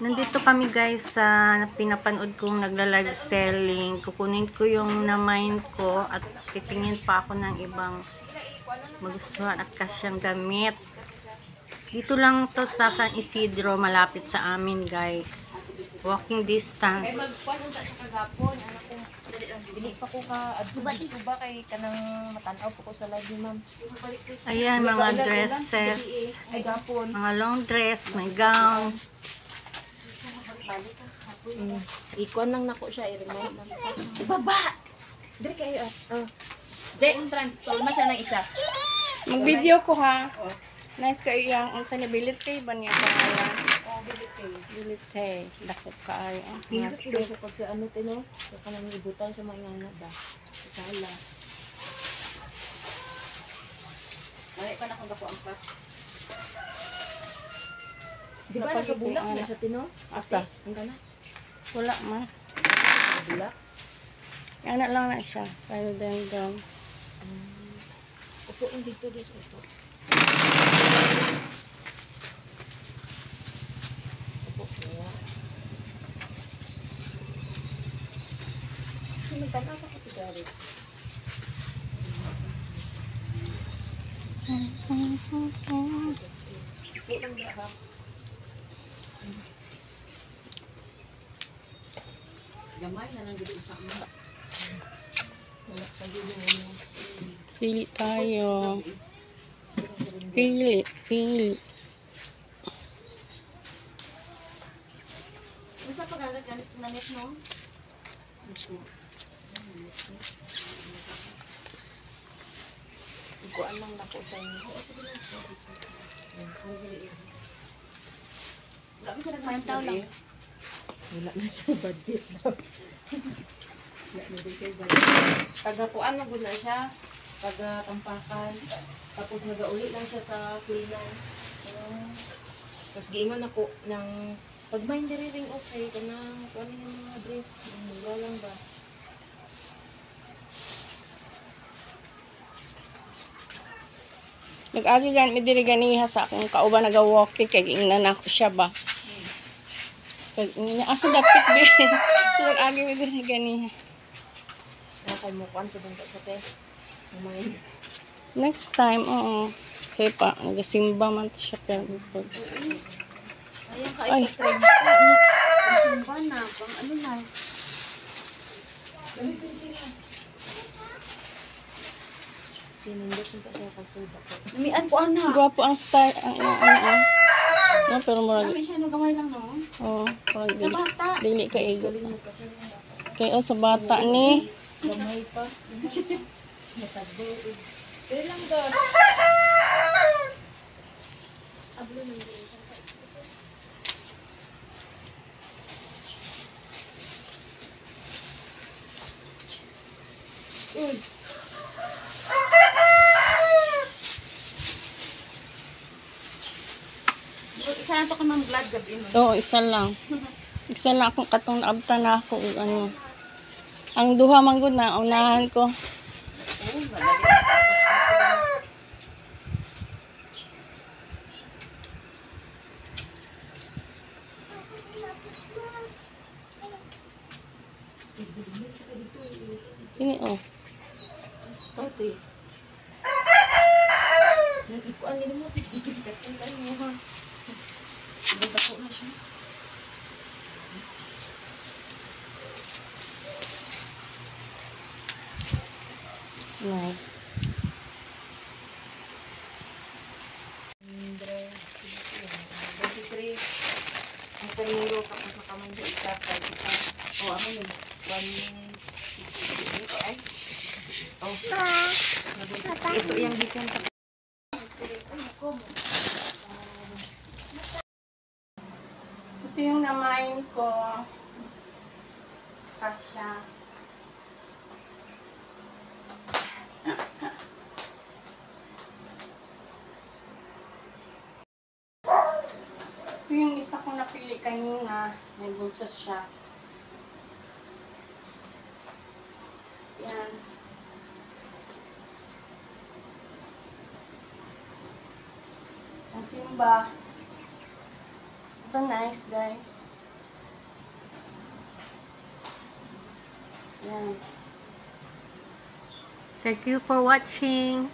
Nandito kami guys sa pinapanood kong nagla-live selling. Kukunin ko yung na-mine ko at titingin pa ako ng ibang magustuhan at kasyang gamit. Dito lang to sa San Isidro, malapit sa amin guys. Walking distance. Dili pa ko ka dito ba kay kanang matanaw po ko sa lagi ma'am. Ayan, mga dresses. Mga long dress, may gown. Ikuan lang nako siya i-remind ma'am. Ibaba. Dire kayo Jay transfer ma siya ng isa. Mag-video ko ha. Nice kayo yung unsa ni Bility ba niya pangalan? Bility. Dakot kaayo. Hindi ko pag sa ano tino, sa kanang ibutan sa mga ingana ba. Sa sala. Ay pa na ko dako ang pat. Di ba nakabulak na siya tino? Asa? Ang kana? Wala man. Bulak. Anak lang na siya. Pero then down. Upo ang dito ito. Upo ko. Kasi magtanaw pa ko tigari. Upo lang ba ha? Gamay na lang dito sa amin. Pili tayo. Pili. Masa pag-galit na net no? Ikuan lang na ko sa inyo. Wala siya nagmantaw lang. Wala na siya budget na. Taga-puan na na siya. Taga-tampakan. Tapos nag-uli lang siya sa kulinan. Tapos giingon ako ng pag may ring okay ka na kung ano yung mga dress. Mura lang ba? Nag-agi gan mi diri ganiha sa akong kauban naga-walkie kay ingnan ako siya ba. Kag niya asa dapit be. So nag-agi mi diri ganiha. Nakay mo kwan sa bangka sa te. May Next time, oo. Kaya pa, nagasimba man to siya pero before. ayun ka Ay. ito trend. Simba na, pang ano na. Tinindot siya siya pagsuda ko. Mian po anak. Gwapo ang style, ang ano. No, pero murag, Kami siya nagamay lang no. oo, murag Sa bata. dili ka igo sa. Kaya sa bata ni, Gamay pa. Matabo. Pero lang doon. Ablo nang doon. Uy. Isa lang to ka ma'am glad gabi mo. oo, isa lang. Isa lang akong katong naabta na ako, ano. Ang duha man gud na, unahan ko. Ini oh. Kote. Ikuan nila mo. Katong tayo mo ha. Dako na siya. Nice. Ang kaniro kapag makamay sa isa, kahit isa. O, ano yun? 168 ay? Oh. Ito yung design. Ito yung namain ko. Kasya. Ito yung isa kong napili kanina. May bulsas siya. Yan. Ang simba. Diba nice, guys? Thank you for watching.